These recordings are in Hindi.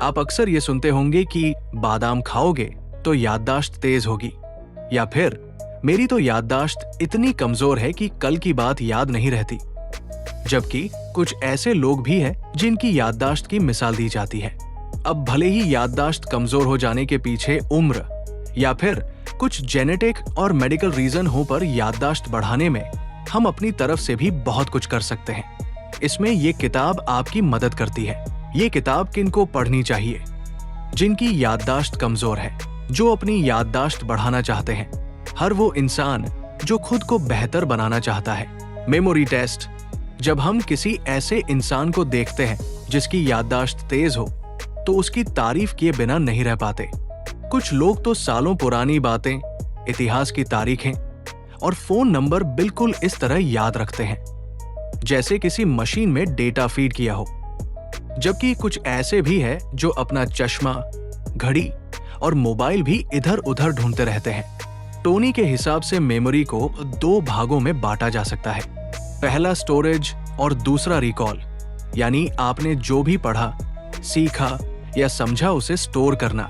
आप अक्सर ये सुनते होंगे कि बादाम खाओगे तो याददाश्त तेज होगी, या फिर मेरी तो याददाश्त इतनी कमजोर है कि कल की बात याद नहीं रहती। जबकि कुछ ऐसे लोग भी हैं जिनकी याददाश्त की मिसाल दी जाती है। अब भले ही याददाश्त कमजोर हो जाने के पीछे उम्र या फिर कुछ जेनेटिक और मेडिकल रीजन हो, पर याददाश्त बढ़ाने में हम अपनी तरफ से भी बहुत कुछ कर सकते हैं। इसमें ये किताब आपकी मदद करती है। ये किताब किनको पढ़नी चाहिए? जिनकी याददाश्त कमजोर है, जो अपनी याददाश्त बढ़ाना चाहते हैं, हर वो इंसान जो खुद को बेहतर बनाना चाहता है। Memory test. जब हम किसी ऐसे इंसान को देखते हैं जिसकी याददाश्त तेज हो, तो उसकी तारीफ किए बिना नहीं रह पाते। कुछ लोग तो सालों पुरानी बातें, इतिहास की तारीखें और फोन नंबर बिल्कुल इस तरह याद रखते हैं जैसे किसी मशीन में डेटा फीड किया हो। जबकि कुछ ऐसे भी हैं जो अपना चश्मा, घड़ी और मोबाइल भी इधर उधर ढूंढते रहते हैं। टोनी के हिसाब से मेमोरी को 2 भागों में बांटा जा सकता है। पहला स्टोरेज और दूसरा रिकॉल, यानी आपने जो भी पढ़ा, सीखा या समझा उसे स्टोर करना,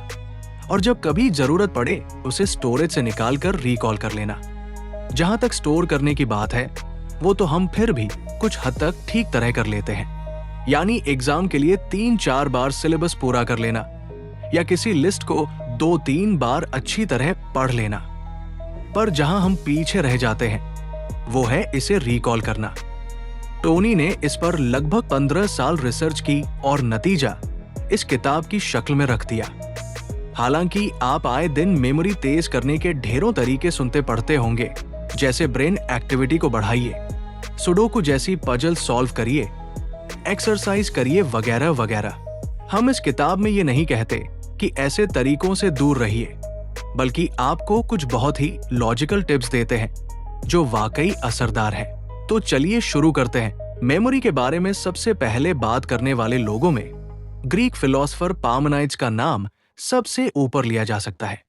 और जब कभी जरूरत पड़े उसे स्टोरेज से निकालकर रिकॉल कर लेना। जहां तक स्टोर करने की बात है, वो तो हम फिर भी कुछ हद तक ठीक तरह कर लेते हैं। यानी एग्जाम के लिए 3-4 बार सिलेबस पूरा कर लेना, या किसी लिस्ट को 2-3 बार अच्छी तरह पढ़ लेना। पर जहां हम पीछे रह जाते हैं वो है इसे रिकॉल करना। टोनी ने इस पर लगभग 15 साल रिसर्च की और नतीजा इस किताब की शक्ल में रख दिया। हालांकि आप आए दिन मेमोरी तेज करने के ढेरों तरीके सुनते पढ़ते होंगे, जैसे ब्रेन एक्टिविटी को बढ़ाइए, सुडोकू जैसी पजल सॉल्व करिए, एक्सरसाइज करिए वगैरह वगैरह। हम इस किताब में ये नहीं कहते कि ऐसे तरीकों से दूर रहिए, बल्कि आपको कुछ बहुत ही लॉजिकल टिप्स देते हैं जो वाकई असरदार है। तो चलिए शुरू करते हैं। मेमोरी के बारे में सबसे पहले बात करने वाले लोगों में ग्रीक फिलोसोफर पार्मेनाइड्स का नाम सबसे ऊपर लिया जा सकता है।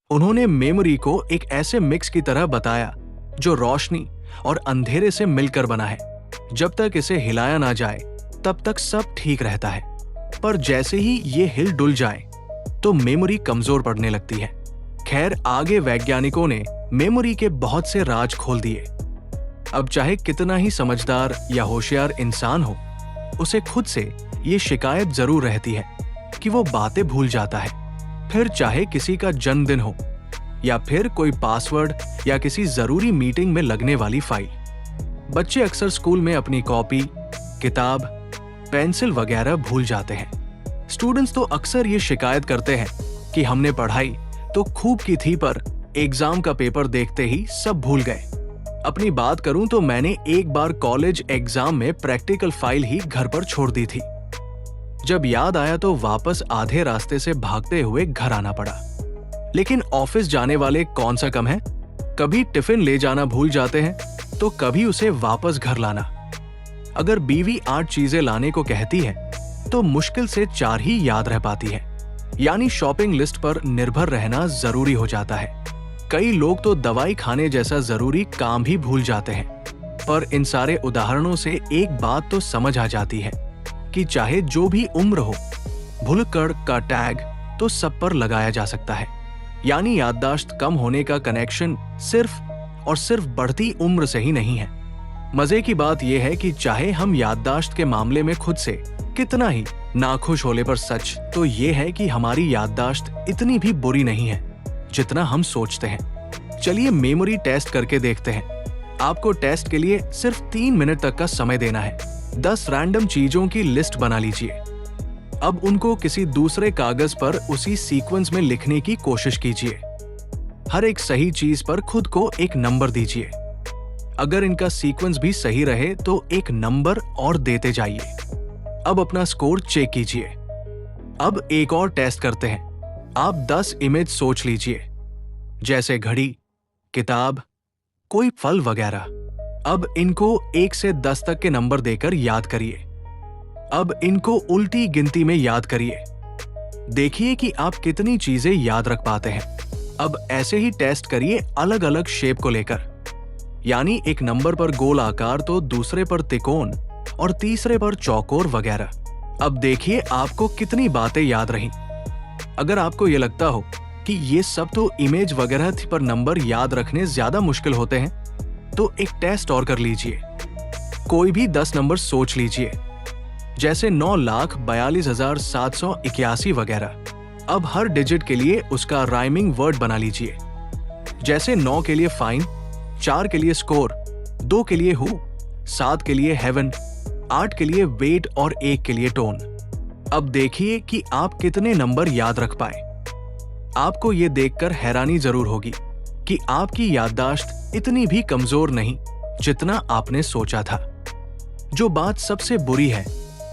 उन्होंने मेमोरी को एक ऐसे मिक्स की तरह बताया जो रोशनी और अंधेरे से मिलकर बना है। जब तक इसे हिलाया ना जाए तब तक सब ठीक रहता है, पर जैसे ही ये हिल डुल जाए तो मेमोरी कमजोर पड़ने लगती है। खैर, आगे वैज्ञानिकों ने मेमोरी के बहुत से राज खोल दिए। अब चाहे कितना ही समझदार या होशियार इंसान हो, उसे खुद से ये शिकायत जरूर रहती है कि वो बातें भूल जाता है। फिर चाहे किसी का जन्मदिन हो या फिर कोई पासवर्ड या किसी जरूरी मीटिंग में लगने वाली फाइल। बच्चे अक्सर स्कूल में अपनी कॉपी, किताब, पेंसिल वगैरह भूल जाते हैं। स्टूडेंट्स तो अक्सर ये शिकायत करते हैं कि हमने पढ़ाई तो खूब की थी, पर एग्जाम का पेपर देखते ही सब भूल गए। अपनी बात करूं तो मैंने एक बार कॉलेज एग्जाम में प्रैक्टिकल फाइल ही घर पर छोड़ दी थी। जब याद आया तो वापस आधे रास्ते से भागते हुए घर आना पड़ा। लेकिन ऑफिस जाने वाले कौन सा कम है? कभी टिफिन ले जाना भूल जाते हैं तो कभी उसे वापस घर लाना। अगर बीवी 8 चीजें लाने को कहती है तो मुश्किल से 4 ही याद रह पाती है। यानी शॉपिंग लिस्ट पर निर्भर रहना जरूरी हो जाता है। कई लोग तो दवाई खाने जैसा जरूरी काम भी भूल जाते हैं। पर इन सारे उदाहरणों से एक बात तो समझ आ जाती है कि चाहे जो भी उम्र हो, भुलक्कड़ का टैग तो सब पर लगाया जा सकता है। यानी याददाश्त कम होने का कनेक्शन सिर्फ और सिर्फ बढ़ती उम्र से ही नहीं है। मजे की बात यह है कि चाहे हम याददाश्त के मामले में खुद से कितना ही नाखुश होले, पर सच तो ये है कि हमारी याददाश्त इतनी भी बुरी नहीं है जितना हम सोचते हैं। चलिए मेमोरी टेस्ट करके देखते हैं। आपको टेस्ट के लिए सिर्फ 3 मिनट तक का समय देना है। 10 रैंडम चीजों की लिस्ट बना लीजिए। अब उनको किसी दूसरे कागज पर उसी सीक्वेंस में लिखने की कोशिश कीजिए। हर एक सही चीज पर खुद को एक नंबर दीजिए। अगर इनका सीक्वेंस भी सही रहे तो एक नंबर और देते जाइए। अब अपना स्कोर चेक कीजिए। अब एक और टेस्ट करते हैं। आप 10 इमेज सोच लीजिए, जैसे घड़ी, किताब, कोई फल वगैरह। अब इनको 1 से 10 तक के नंबर देकर याद करिए। अब इनको उल्टी गिनती में याद करिए। देखिए कि आप कितनी चीजें याद रख पाते हैं। अब ऐसे ही टेस्ट करिए अलग अलग शेप को लेकर। यानी एक नंबर पर गोल आकार तो दूसरे पर त्रिकोण और तीसरे पर चौकोर वगैरह। अब देखिए आपको कितनी बातें याद रहीं। अगर आपको ये लगता हो कि ये सब तो इमेज वगैरह थी पर नंबर याद रखने ज्यादा मुश्किल होते हैं, तो एक टेस्ट और कर लीजिए। कोई भी 10 नंबर सोच लीजिए, जैसे 9,42,781 वगैरह। अब हर डिजिट के लिए उसका राइमिंग वर्ड बना लीजिए, जैसे 9 के लिए फाइन, 4 के लिए स्कोर, 2 के लिए हु, 7 के लिए हेवन, 8 के लिए वेट और 1 के लिए टोन। अब देखिए कि आप कितने नंबर याद रख पाए। आपको ये देखकर हैरानी जरूर होगी कि आपकी याददाश्त इतनी भी कमजोर नहीं जितना आपने सोचा था। जो बात सबसे बुरी है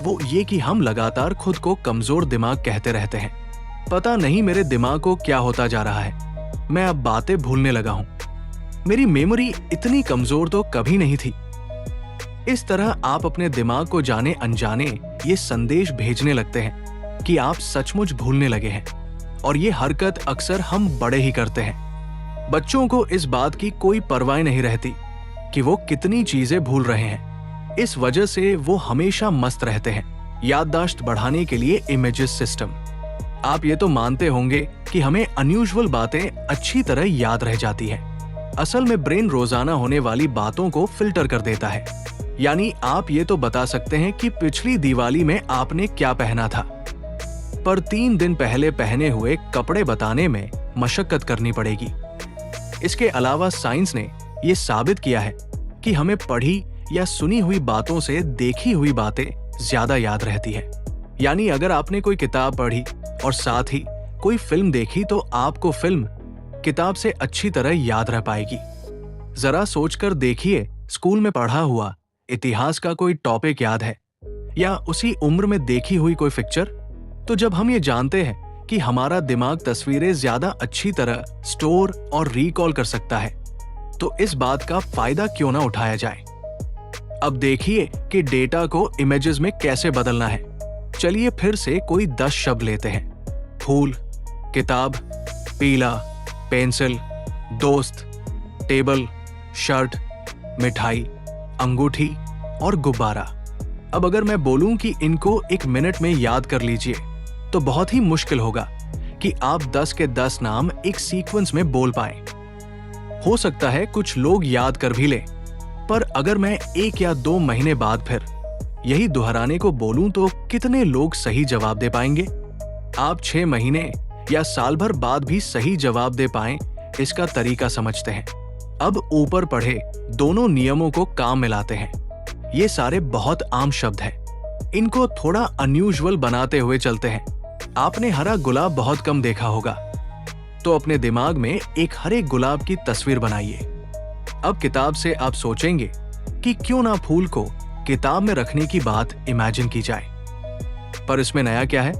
वो ये कि हम लगातार खुद को कमजोर दिमाग कहते रहते हैं। पता नहीं मेरे दिमाग को क्या होता जा रहा है, मैं अब बातें भूलने लगा हूं। मेरी मेमोरी इतनी कमजोर तो कभी नहीं थी। इस तरह आप अपने दिमाग को जाने अनजाने ये संदेश भेजने लगते हैं कि आप सचमुच भूलने लगे हैं, और ये हरकत अक्सर हम बड़े ही करते हैं। बच्चों को इस बात की कोई परवाह नहीं रहती कि वो कितनी चीजें भूल रहे हैं। इस वजह से वो हमेशा मस्त रहते हैं। याददाश्त बढ़ाने के लिए इमेजेस सिस्टम। आप ये तो मानते होंगे कि हमें अनयूजुअल बातें अच्छी तरह याद रह जाती है। असल में ब्रेन रोजाना होने वाली बातों को फिल्टर कर देता है। यानी आप ये तो बता सकते हैं कि पिछली दिवाली में आपने क्या पहना था, पर 3 दिन पहले पहने हुए कपड़े बताने में मशक्कत करनी पड़ेगी। इसके अलावा साइंस ने यह साबित किया है कि हमें पढ़ी या सुनी हुई बातों से देखी हुई बातें ज्यादा याद रहती है। यानी अगर आपने कोई किताब पढ़ी और साथ ही कोई फिल्म देखी तो आपको फिल्म किताब से अच्छी तरह याद रह पाएगी। जरा सोचकर देखिए, स्कूल में पढ़ा हुआ इतिहास का कोई टॉपिक याद है या उसी उम्र में देखी हुई कोई पिक्चर? तो जब हम ये जानते हैं कि हमारा दिमाग तस्वीरें ज्यादा अच्छी तरह स्टोर और रिकॉल कर सकता है, तो इस बात का फायदा क्यों ना उठाया जाए। अब देखिए कि डेटा को इमेजेस में कैसे बदलना है। चलिए फिर से कोई 10 शब्द लेते हैं। फूल, किताब, पीला, पेंसिल, दोस्त, टेबल, शर्ट, मिठाई, अंगूठी और गुब्बारा। अब अगर मैं बोलूं कि इनको 1 मिनट में याद कर लीजिए, तो बहुत ही मुश्किल होगा कि आप 10 के 10 नाम एक सीक्वेंस में बोल पाएं। हो सकता है कुछ लोग याद कर भी लें, पर अगर मैं 1 या 2 महीने बाद फिर यही दोहराने को बोलूं तो कितने लोग सही जवाब दे पाएंगे? आप 6 महीने या साल भर बाद भी सही जवाब दे पाएं, इसका तरीका समझते हैं। अब ऊपर पढ़े दोनों नियमों को काम में लाते हैं। ये सारे बहुत आम शब्द हैं। इनको थोड़ा अनयूजुअल बनाते हुए चलते हैं। आपने हरा गुलाब बहुत कम देखा होगा, तो अपने दिमाग में एक हरे गुलाब की तस्वीर बनाइए। अब किताब से आप सोचेंगे कि क्यों ना फूल को किताब में रखने की बात इमेजिन की जाए, पर इसमें नया क्या है?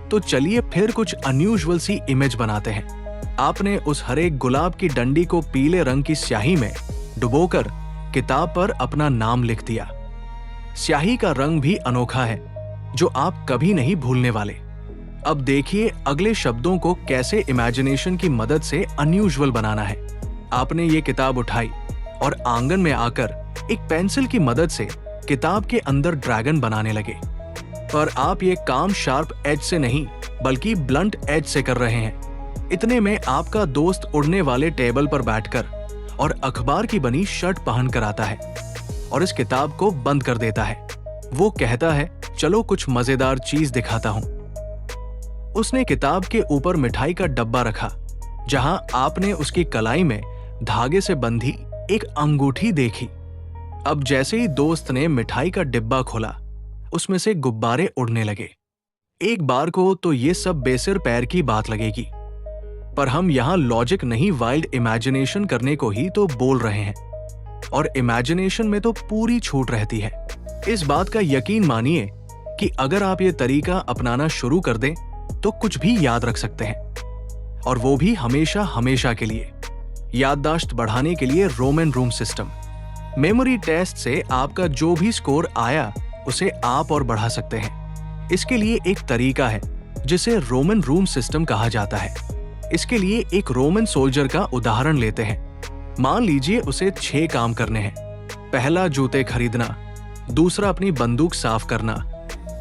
तो चलिए फिर कुछ अनयूजुअल सी इमेज बनाते हैं। आपने उस हरे गुलाब की डंडी को पीले रंग की स्याही में डुबोकर किताब पर अपना नाम लिख दिया। स्याही का रंग भी अनोखा है, जो आप कभी नहीं भूलने वाले। अब देखिए अगले शब्दों को कैसे इमेजिनेशन की मदद से अनयूजुअल बनाना है। आपने ये किताब उठाई और आंगन में आकर एक पेंसिल की मदद से किताब के अंदर ड्रैगन बनाने लगे। पर आप ये काम शार्प एज से नहीं बल्कि ब्लंट एज से कर रहे हैं। इतने में आपका दोस्त उड़ने वाले टेबल पर बैठकर और अखबार की बनी शर्ट पहन कर आता है और इस किताब को बंद कर देता है। वो कहता है, चलो कुछ मजेदार चीज दिखाता हूं। उसने किताब के ऊपर मिठाई का डब्बा रखा, जहां आपने उसकी कलाई में धागे से बंधी एक अंगूठी देखी। अब जैसे ही दोस्त ने मिठाई का डिब्बा खोला, उसमें से गुब्बारे उड़ने लगे। एक बार को तो ये सब बेसिर पैर की बात लगेगी, पर हम यहां लॉजिक नहीं वाइल्ड इमेजिनेशन करने को ही तो बोल रहे हैं, और इमेजिनेशन में तो पूरी छूट रहती है। इस बात का यकीन मानिए कि अगर आप ये तरीका अपनाना शुरू कर दें तो कुछ भी याद रख सकते हैं, और वो भी हमेशा हमेशा के लिए। याददाश्त बढ़ाने के लिए Roman room system. Memory test से आपका जो भी स्कोर आया उसे आप और बढ़ा सकते हैं। इसके लिए एक तरीका है जिसे रोमन रूम सिस्टम कहा जाता है। इसके लिए एक रोमन सोल्जर का उदाहरण लेते हैं। मान लीजिए उसे 6 काम करने हैं। पहला, जूते खरीदना। दूसरा, अपनी बंदूक साफ करना।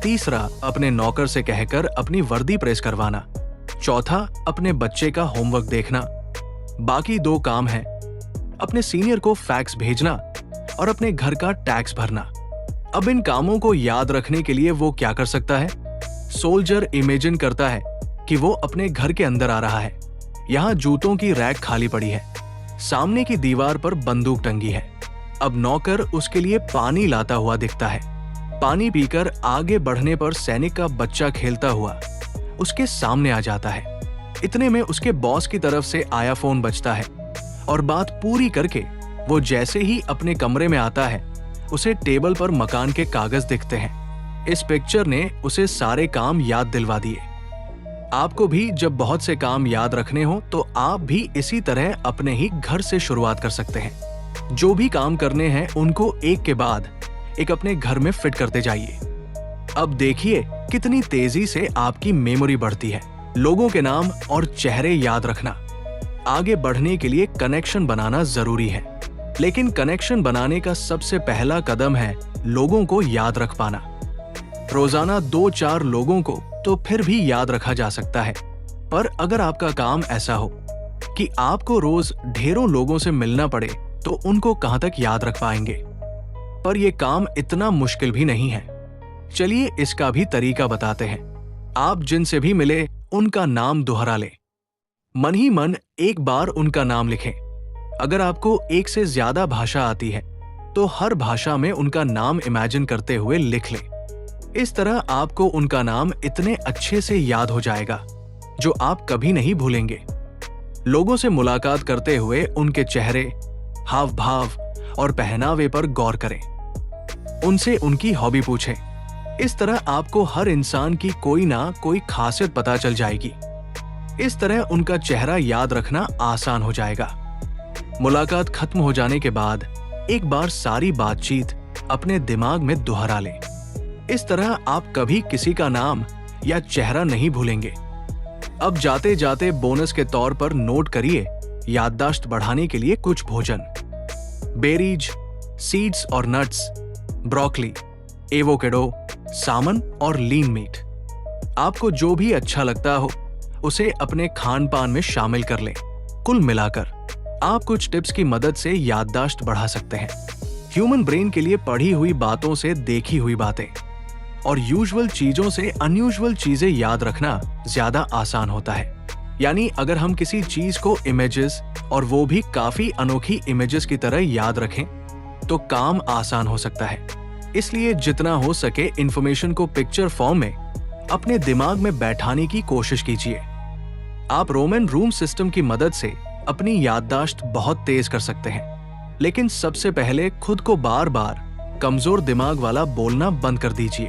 तीसरा, अपने नौकर से कहकर अपनी वर्दी प्रेस करवाना। चौथा, अपने बच्चे का होमवर्क देखना। बाकी 2 काम हैं, अपने सीनियर को फैक्स भेजना और अपने घर का टैक्स भरना। अब इन कामों को याद रखने के लिए वो क्या कर सकता है? सोल्जर इमेजिन करता है कि वो अपने घर के अंदर आ रहा है। यहाँ जूतों की रैक खाली पड़ी है, सामने की दीवार पर बंदूक टंगी है। अब नौकर उसके लिए पानी लाता हुआ दिखता है। पानी पीकर आगे बढ़ने पर सैनिक का बच्चा खेलता हुआ उसके सामने आ जाता है। इतने में उसके बॉस की तरफ से आया फोन बजता है और बात पूरी करके वो जैसे ही अपने कमरे में आता है, उसे टेबल पर मकान के कागज दिखते हैं। इस पिक्चर ने उसे सारे काम याद दिलवा दिए। आपको भी जब बहुत से काम याद रखने हो तो आप भी इसी तरह अपने ही घर से शुरुआत कर सकते हैं। जो भी काम करने हैं उनको एक के बाद एक अपने घर में फिट करते जाइए। अब देखिए कितनी तेजी से आपकी मेमोरी बढ़ती है। लोगों के नाम और चेहरे याद रखना। आगे बढ़ने के लिए कनेक्शन बनाना जरूरी है, लेकिन कनेक्शन बनाने का सबसे पहला कदम है लोगों को याद रख पाना। रोजाना 2-4 लोगों को तो फिर भी याद रखा जा सकता है, पर अगर आपका काम ऐसा हो कि आपको रोज ढेरों लोगों से मिलना पड़े तो उनको कहां तक याद रख पाएंगे? पर यह काम इतना मुश्किल भी नहीं है। चलिए इसका भी तरीका बताते हैं। आप जिनसे भी मिले उनका नाम दोहरा लें। मन ही मन एक बार उनका नाम लिखें। अगर आपको एक से ज्यादा भाषा आती है तो हर भाषा में उनका नाम इमेजिन करते हुए लिख लें। इस तरह आपको उनका नाम इतने अच्छे से याद हो जाएगा जो आप कभी नहीं भूलेंगे। लोगों से मुलाकात करते हुए उनके चेहरे, हाव भाव और पहनावे पर गौर करें। उनसे उनकी हॉबी पूछें। इस तरह आपको हर इंसान की कोई ना कोई खासियत पता चल जाएगी। इस तरह उनका चेहरा याद रखना आसान हो जाएगा। मुलाकात खत्म हो जाने के बाद एक बार सारी बातचीत अपने दिमाग में दोहरा लें। इस तरह आप कभी किसी का नाम या चेहरा नहीं भूलेंगे। अब जाते जाते बोनस के तौर पर नोट करिए याददाश्त बढ़ाने के लिए कुछ भोजन। बेरीज, सीड्स और नट्स, ब्रोकली, एवोकेडो, सामन और लीन मीट। आपको जो भी अच्छा लगता हो उसे अपने खान पान में शामिल कर लें। कुल मिलाकर आप कुछ टिप्स की मदद से याददाश्त बढ़ा सकते हैं। ह्यूमन ब्रेन के लिए पढ़ी हुई बातों से देखी हुई बातें और यूजुअल चीजों से अनयूजुअल चीजें याद रखना ज्यादा आसान होता है। यानी अगर हम किसी चीज को इमेजेस और वो भी काफी अनोखी इमेजेस की तरह याद रखें तो काम आसान हो सकता है। इसलिए जितना हो सके इंफॉर्मेशन को पिक्चर फॉर्म में अपने दिमाग में बैठाने की कोशिश कीजिए। आप रोमन रूम सिस्टम की मदद से अपनी याददाश्त बहुत तेज कर सकते हैं, लेकिन सबसे पहले खुद को बार बार कमजोर दिमाग वाला बोलना बंद कर दीजिए।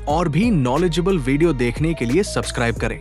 और भी नॉलेजेबल वीडियो देखने के लिए सब्सक्राइब करें।